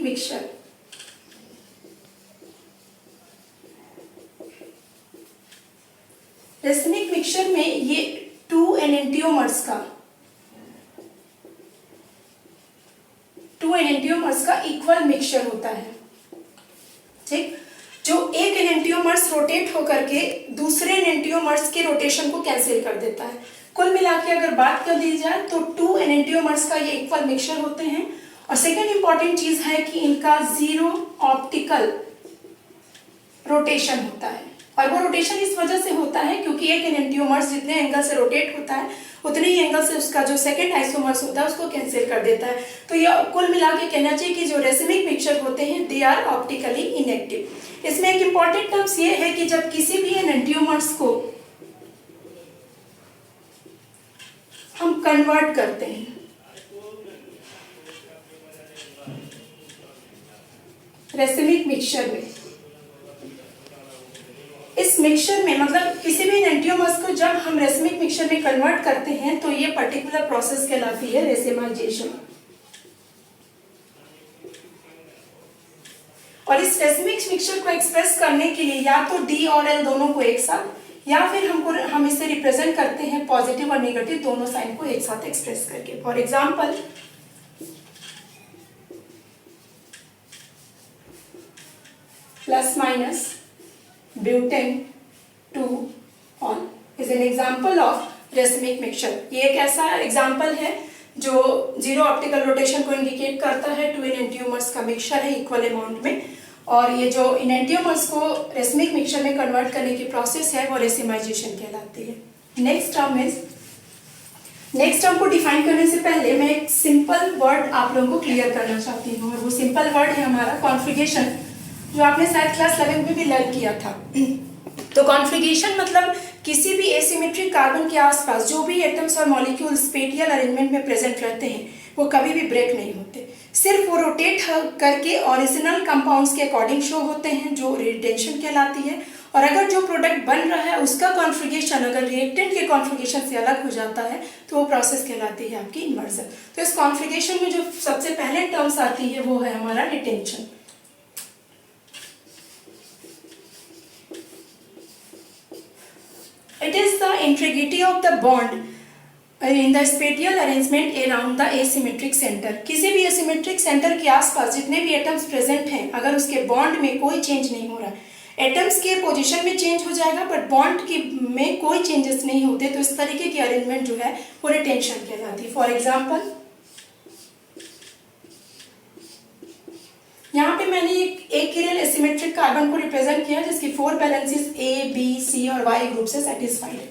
Racemic mixture. Racemic mixture में ये 2 enantiomers का इक्वल मिक्सचर होता है, ठीक, जो एक एनेंटियोमर्स रोटेट होकर के दूसरे एनेंटियोमर्स के रोटेशन को कैंसिल कर देता है। कुल मिला के अगर बात कर दी जाए तो 2 एनेंटियोमर्स का ये इक्वल मिक्सचर होते हैं। और सेकेंड इंपॉर्टेंट चीज है कि इनका 0 ऑप्टिकल रोटेशन होता है, और वो रोटेशन इस वजह से होता है क्योंकि एक एनेंटियोमर्स जितने एंगल से रोटेट होता है उतने ही एंगल से उसका जो सेकंड आइसोमर्स होता है उसको कैंसिल कर देता है। तो ये कुल मिला के कहना चाहिए कि जो रेसिमिक मिक्सचर होते हैं दे आर ऑप्टिकली इनएक्टिव। इसमें एक इंपॉर्टेंट टर्म्स ये है कि जब किसी भी एनेंटियोमर्स को हम कन्वर्ट करते हैं रेसिमिक मिक्सचर में, इस मिक्सचर में मतलब किसी भी एनेंटियोमर्स को जब हम रेसिमिक मिक्सचर में कन्वर्ट करते हैं तो ये पर्टिकुलर प्रोसेस कहलाती है रेसिमाइजेशन। और इस रेसिमिक मिक्सचर को एक्सप्रेस करने के लिए या तो डी और एल दोनों को एक साथ, या फिर हम इसे रिप्रेजेंट करते हैं पॉजिटिव और नेगेटिव दोनों साइन को एक साथ एक्सप्रेस करके। For example plus minus butane 2-ऑन is an example of racemic mixture. ये एक ऐसा एग्जाम्पल है जो 0 ऑप्टिकल रोटेशन को इंडिकेट करता है। 2 एनेंटियोमर्स का मिक्सचर है इक्वल अमाउंट में, और ये जो एनेंटियोमर्स को रेसिमिक मिक्सचर में कन्वर्ट करने की प्रोसेस है वो रेसिमाइजेशन कहलाती है। नेक्स्ट टर्म को डिफाइन करने से पहले मैं एक सिंपल वर्ड आप लोगों को क्लियर करना चाहती हूँ, और वो सिंपल वर्ड है हमारा कॉन्फ़िगरेशन, जो आपने शायद क्लास 11 में भी लर्न किया था। तो कॉन्फ़िगरेशन मतलब किसी भी एसिमेट्रिक कार्बन के आसपास जो भी एटम्स और मॉलिक्यूल स्पेटियल अरेंजमेंट में प्रेजेंट रहते हैं वो कभी भी ब्रेक नहीं होते, सिर्फ वो रोटेट करके ओरिजिनल कंपाउंड्स के अकॉर्डिंग शो होते हैं, जो रिटेंशन कहलाती है। और अगर जो प्रोडक्ट बन रहा है उसका कॉन्फ़िगरेशन अगर रिएक्टेंट के कॉन्फ़िगरेशन से अलग हो जाता है तो वो प्रोसेस कहलाती है आपकी इन्वर्जन। तो इस कॉन्फ़िगरेशन में जो सबसे पहले टर्म्स आती है वो है हमारा retention. It is the integrity of the bond in the spatial arrangement around the asymmetric center। किसी भी asymmetric center के आसपास जितने भी एटम्स प्रेजेंट हैं अगर उसके बॉन्ड में कोई चेंज नहीं हो रहा है, एटम्स के पोजीशन में चेंज हो जाएगा बट बॉन्ड की में कोई चेंजेस नहीं होते, तो इस तरीके की अरेंजमेंट जो है वो रिटेंशन कहलाती है। फॉर एग्जाम्पल यहाँ पे मैंने एक किरल एसिमेट्रिक कार्बन को रिप्रेजेंट किया जिसकी 4 वैलेंसीज A, B, C और Y ग्रुप से सेटिस्फाइड है।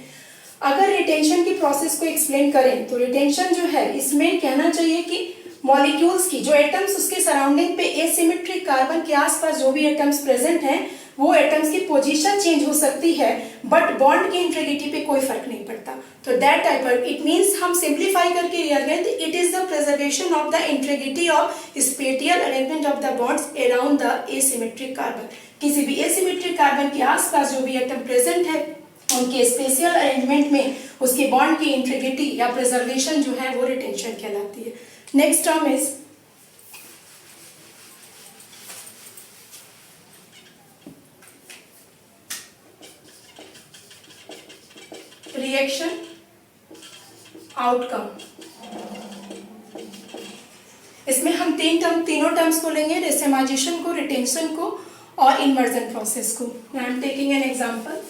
अगर रिटेंशन की प्रोसेस को एक्सप्लेन करें तो रिटेंशन जो है इसमें कहना चाहिए कि मॉलिक्यूल्स की जो एटम्स उसके सराउंडिंग पे एसिमेट्रिक कार्बन के आसपास जो भी एटम्स प्रेजेंट हैं वो एटम्स की पोजीशन चेंज हो सकती है बट बॉन्ड की इंटीग्रिटी पे कोई फर्क नहीं पड़ता। तो that type of it means हम सिंप्लीफाई करके real it is the preservation of the integrity of spatial arrangement of the bonds around the asymmetric carbon. किसी भी एसिमेट्रिक कार्बन के आसपास जो भी एटम प्रेजेंट है उनके स्पेशियल अरेंजमेंट में उसके बॉन्ड की इंटीग्रिटी या प्रिजर्वेशन जो है वो रिटेंशन कहलाती है। Next term is reaction outcome. इसमें हम तीनों टर्म्स को लेंगे, रेसिमाइजेशन को, रिटेंशन को और इन्वर्जन प्रोसेस को। I am taking an example.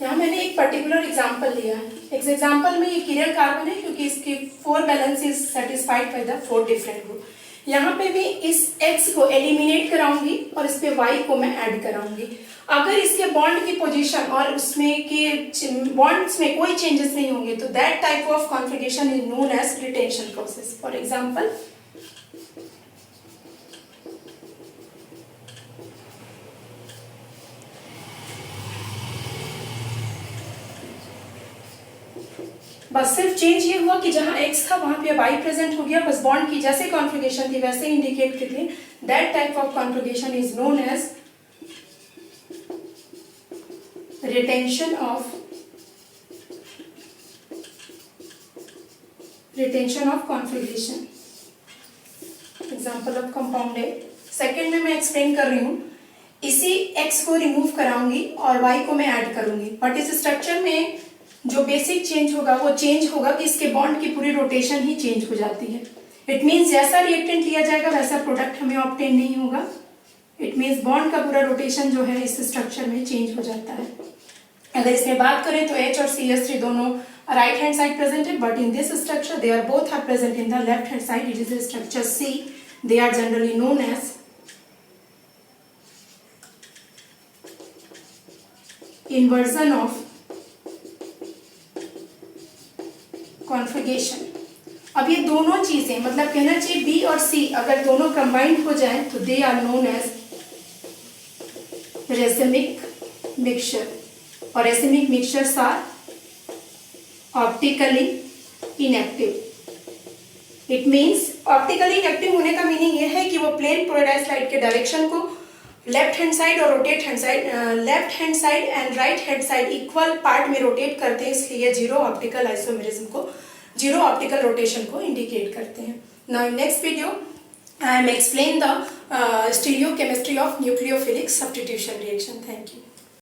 यहाँ मैंने एक पर्टिकुलर एग्जांपल लिया है। इस एग्जांपल में ये किरल कार्बन है क्योंकि इसकी 4 valence is satisfied by the 4 different group. यहाँ पे भी इस X को एलिमिनेट कराऊंगी और इस पे Y को मैं ऐड कराऊंगी। अगर इसके बॉन्ड की पोजीशन और उसमें के बॉन्ड्स में कोई चेंजेस नहीं होंगे तो that type of configuration is known as retention process. For example बस सिर्फ चेंज ये हुआ कि जहां X था वहां पे Y प्रेजेंट हो गया, बस बॉन्ड की जैसे कॉन्फ़िगरेशन थी वैसे इंडिकेट कर ली। That type of configuration is known as retention of configuration. Example of compound है। सेकेंड में मैं एक्सप्लेन कर रही हूँ, इसी X को रिमूव कराऊंगी और Y को मैं ऐड करूंगी, बट इस स्ट्रक्चर में जो बेसिक चेंज होगा वो चेंज होगा कि इसके बॉन्ड की पूरी रोटेशन ही चेंज हो जाती है। इट मीन्स जैसा रिएक्टेंट लिया जाएगा वैसा प्रोडक्ट हमें ऑब्टेन नहीं होगा। इट मीन्स बॉन्ड का पूरा रोटेशन जो है इस स्ट्रक्चर में चेंज हो जाता है। अगर इसमें बात करें तो H और CH3 दोनों राइट हैंड साइड प्रेजेंट है, but in this structure they are both are present in the left hand side. It is a structure C. They are generally known as inversion of configuration. अब ये दोनों चीजें मतलब कहना चाहिए B और सी अगर दोनों कंबाइंड हो जाए तो they are known as racemic mixture, और racemic mixtures are optically inactive. It means optically inactive होने का मीनिंग ये है कि वो प्लेन पोलराइज्ड लाइट के डायरेक्शन को लेफ्ट हैंड साइड और rotate hand side, left hand side and right hand side equal part में रोटेट करते हैं, इसलिए जीरो ऑप्टिकल आइसोमेरिज्म को, जीरो ऑप्टिकल रोटेशन को इंडिकेट करते हैं। Now in next video I am explain the stereochemistry of nucleophilic substitution reaction. Thank you.